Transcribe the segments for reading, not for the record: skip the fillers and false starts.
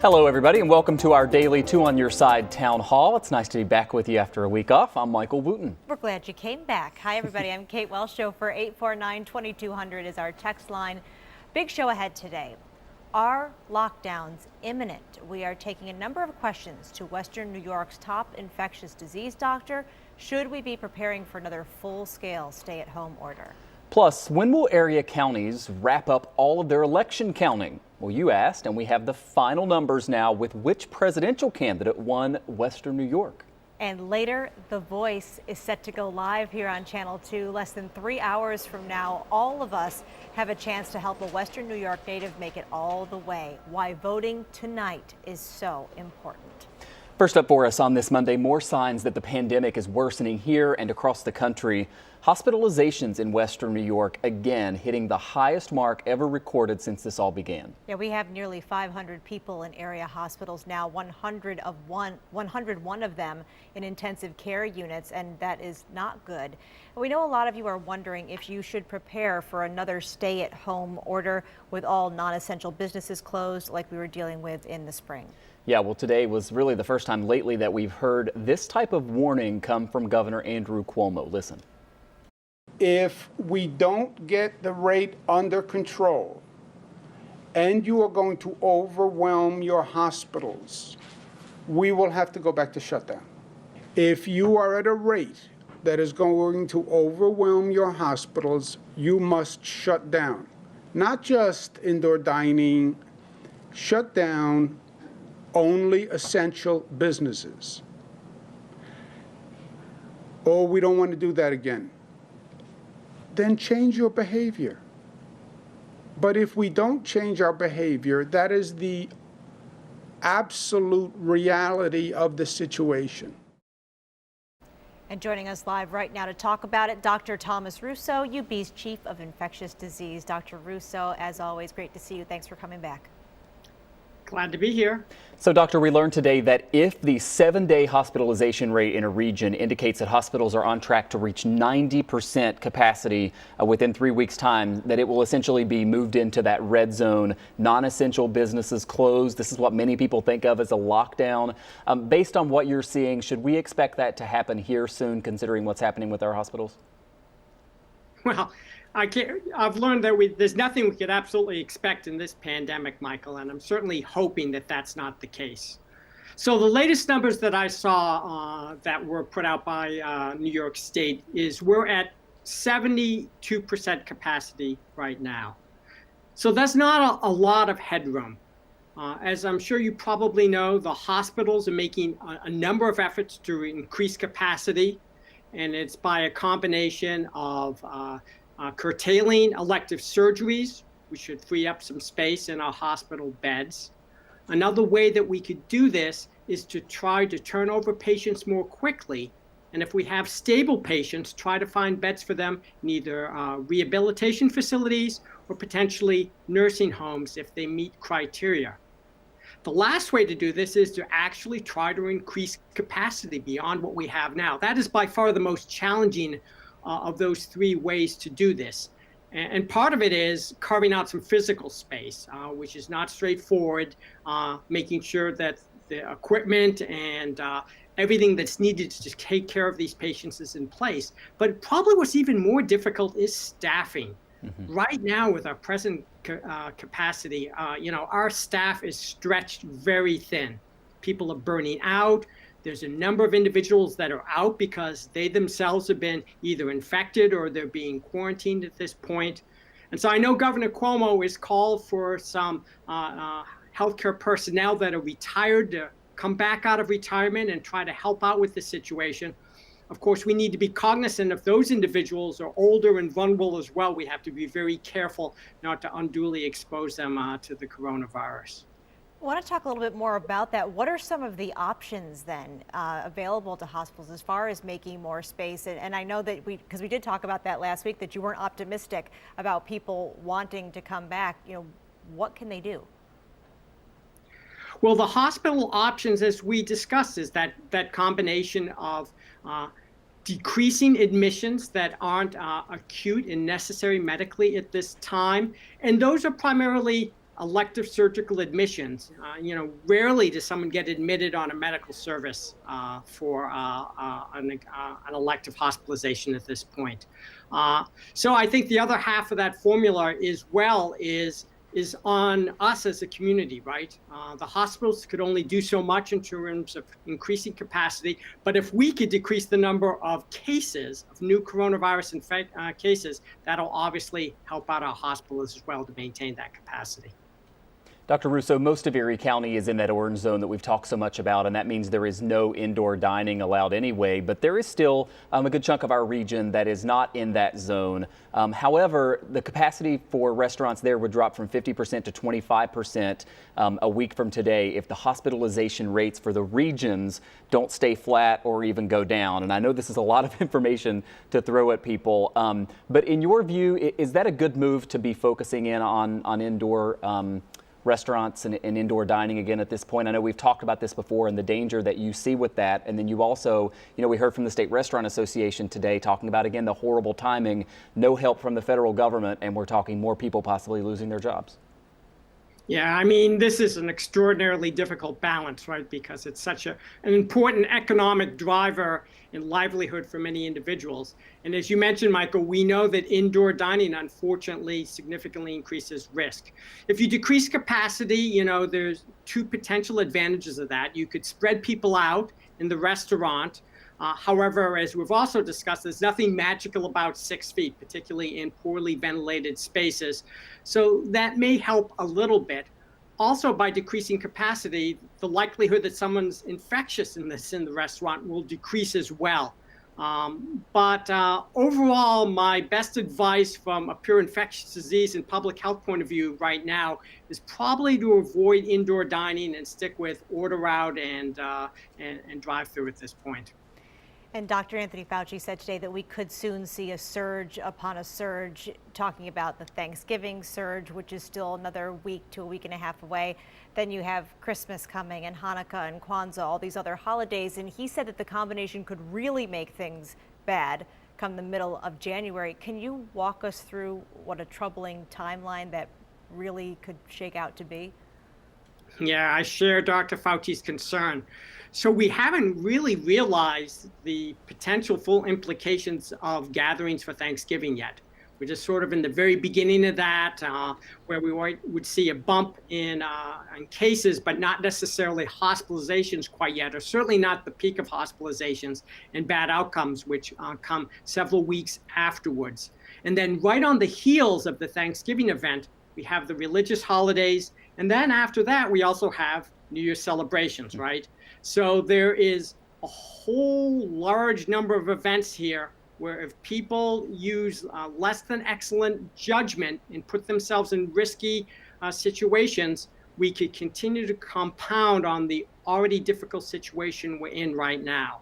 Hello, everybody, and welcome to our daily Two on Your Side Town Hall. It's nice to be back with you after a week off. I'm Michael Wooten. We're glad you came back. Hi, everybody. I'm Kate Welsh. Show for 849-2200 is our text line. Big show ahead today. Are lockdowns imminent? We are taking a number of questions to Western New York's top infectious disease doctor. Should we be preparing for another full-scale stay-at-home order? Plus, when will area counties wrap up all of their election counting? Well, you asked, and we have the final numbers now with which presidential candidate won Western New York. And later, The Voice is set to go live here on Channel 2. Less than 3 hours from now, all of us have a chance to help a Western New York native make it all the way. Why voting tonight is so important. First up for us on this Monday, more signs that the pandemic is worsening here and across the country. Hospitalizations in Western New York again hitting the highest mark ever recorded since this all began. Yeah, we have nearly 500 people in area hospitals now, 101 of them in intensive care units, and that is not good. We know a lot of you are wondering if you should prepare for another stay-at-home order with all non-essential businesses closed like we were dealing with in the spring. Yeah, well, today was really the first time lately that we've heard this type of warning come from Governor Andrew Cuomo. Listen. If we don't get the rate under control and you are going to overwhelm your hospitals, we will have to go back to shutdown. If you are at a rate that is going to overwhelm your hospitals, you must shut down. Not just indoor dining, shut down only essential businesses. Oh, we don't want to do that again. Then change your behavior. But if we don't change our behavior, that is the absolute reality of the situation. And joining us live right now to talk about it, Dr. Thomas Russo, UB's Chief of Infectious Disease. Dr. Russo, as always, great to see you. Thanks for coming back. Glad to be here. So, Doctor, we learned today that if the 7-day hospitalization rate in a region indicates that hospitals are on track to reach 90% capacity within 3 weeks' time, that it will essentially be moved into that red zone, non-essential businesses closed. This is what many people think of as a lockdown. Based on what you're seeing, should we expect that to happen here soon, considering what's happening with our hospitals? Well, I've learned that there's nothing we could absolutely expect in this pandemic, Michael, and I'm certainly hoping that that's not the case. So the latest numbers that I saw that were put out by New York State is we're at 72% capacity right now. So that's not a lot of headroom. As I'm sure you probably know, the hospitals are making a number of efforts to increase capacity, and it's by a combination of curtailing elective surgeries. We should free up some space in our hospital beds. Another way that we could do this is to try to turn over patients more quickly. And if we have stable patients, try to find beds for them in either rehabilitation facilities or potentially nursing homes if they meet criteria. The last way to do this is to actually try to increase capacity beyond what we have now. That is by far the most challenging of those three ways to do this. And part of it is carving out some physical space, which is not straightforward, making sure that the equipment and everything that's needed to take care of these patients is in place. But probably what's even more difficult is staffing. Mm-hmm. Right now, with our present capacity, our staff is stretched very thin. People are burning out. There's a number of individuals that are out because they themselves have been either infected or they're being quarantined at this point. And so I know Governor Cuomo has called for some healthcare personnel that are retired to come back out of retirement and try to help out with the situation. Of course, we need to be cognizant if those individuals are older and vulnerable as well. We have to be very careful not to unduly expose them to the coronavirus. I want to talk a little bit more about that. What are some of the options then available to hospitals as far as making more space? And I know that because we did talk about that last week, that you weren't optimistic about people wanting to come back. What can they do? Well, the hospital options, as we discussed, is that combination of decreasing admissions that aren't acute and necessary medically at this time. And those are primarily elective surgical admissions. Rarely does someone get admitted on a medical service for an elective hospitalization at this point. So I think the other half of that formula is on us as a community, right? The hospitals could only do so much in terms of increasing capacity, but if we could decrease the number of cases, of new coronavirus cases, that'll obviously help out our hospitals as well to maintain that capacity. Dr. Russo, most of Erie County is in that orange zone that we've talked so much about, and that means there is no indoor dining allowed anyway, but there is still a good chunk of our region that is not in that zone. However, the capacity for restaurants there would drop from 50% to 25% a week from today if the hospitalization rates for the regions don't stay flat or even go down. And I know this is a lot of information to throw at people, but in your view, is that a good move to be focusing in on indoor restaurants and indoor dining again at this point? I know we've talked about this before and the danger that you see with that. And then you also, we heard from the State Restaurant Association today talking about, again, the horrible timing, no help from the federal government, and we're talking more people possibly losing their jobs. Yeah, I mean, this is an extraordinarily difficult balance, right? Because it's such an important economic driver and livelihood for many individuals. And as you mentioned, Michael, we know that indoor dining, unfortunately, significantly increases risk. If you decrease capacity, there's two potential advantages of that. You could spread people out in the restaurant. However, as we've also discussed, there's nothing magical about 6 feet, particularly in poorly ventilated spaces. So that may help a little bit. Also, by decreasing capacity, the likelihood that someone's infectious in the restaurant will decrease as well. But overall, my best advice from a pure infectious disease and public health point of view right now is probably to avoid indoor dining and stick with order out and drive through at this point. And Dr. Anthony Fauci said today that we could soon see a surge upon a surge, talking about the Thanksgiving surge, which is still another week to a week and a half away. Then you have Christmas coming and Hanukkah and Kwanzaa, all these other holidays. And he said that the combination could really make things bad come the middle of January. Can you walk us through what a troubling timeline that really could shake out to be? Yeah, I share Dr. Fauci's concern. So we haven't really realized the potential full implications of gatherings for Thanksgiving yet. We're just sort of in the very beginning of that, where we would see a bump in cases, but not necessarily hospitalizations quite yet, or certainly not the peak of hospitalizations and bad outcomes, which come several weeks afterwards. And then right on the heels of the Thanksgiving event, we have the religious holidays. And then after that, we also have New Year's celebrations, right? So there is a whole large number of events here where if people use less than excellent judgment and put themselves in risky situations, we could continue to compound on the already difficult situation we're in right now.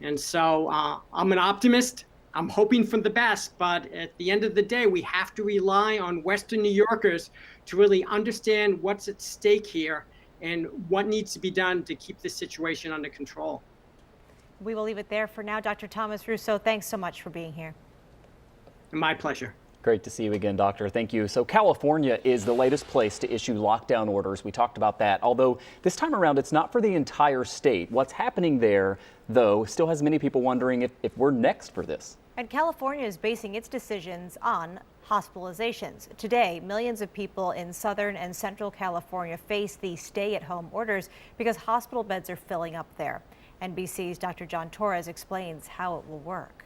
And so I'm an optimist. I'm hoping for the best, but at the end of the day, we have to rely on Western New Yorkers to really understand what's at stake here and what needs to be done to keep this situation under control. We will leave it there for now. Dr. Thomas Russo, thanks so much for being here. My pleasure. Great to see you again, Doctor. Thank you. So California is the latest place to issue lockdown orders. We talked about that, although this time around it's not for the entire state. What's happening there, though, still has many people wondering if we're next for this. And California is basing its decisions on hospitalizations. Today, millions of people in Southern and Central California face these stay-at-home orders because hospital beds are filling up there. NBC's Dr. John Torres explains how it will work.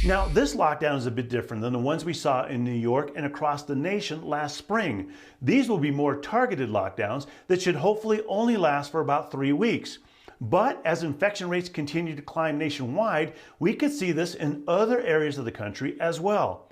Now, this lockdown is a bit different than the ones we saw in New York and across the nation last spring. These will be more targeted lockdowns that should hopefully only last for about 3 weeks. But as infection rates continue to climb nationwide, we could see this in other areas of the country as well.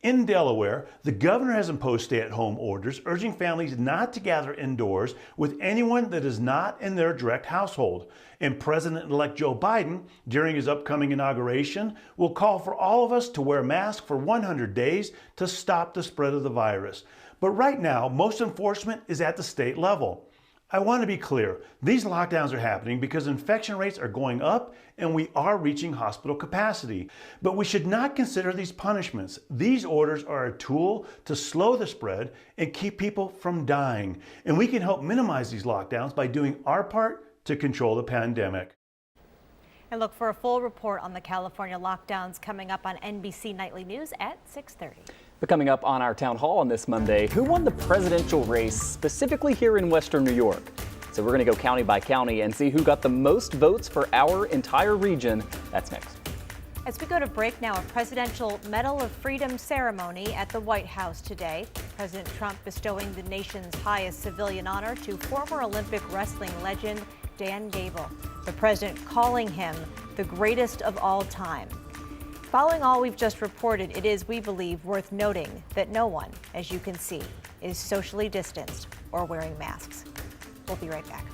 In Delaware, the governor has imposed stay-at-home orders urging families not to gather indoors with anyone that is not in their direct household. And President-elect Joe Biden, during his upcoming inauguration, will call for all of us to wear masks for 100 days to stop the spread of the virus. But right now, most enforcement is at the state level. I want to be clear, these lockdowns are happening because infection rates are going up and we are reaching hospital capacity. But we should not consider these punishments. These orders are a tool to slow the spread and keep people from dying. And we can help minimize these lockdowns by doing our part to control the pandemic. And look for a full report on the California lockdowns coming up on NBC Nightly News at 6:30. But coming up on our town hall on this Monday, who won the presidential race specifically here in Western New York? So we're going to go county by county and see who got the most votes for our entire region. That's next. As we go to break now, a presidential Medal of Freedom ceremony at the White House today. President Trump bestowing the nation's highest civilian honor to former Olympic wrestling legend Dan Gable. The president calling him the greatest of all time. Following all we've just reported, it is, we believe, worth noting that no one, as you can see, is socially distanced or wearing masks. We'll be right back.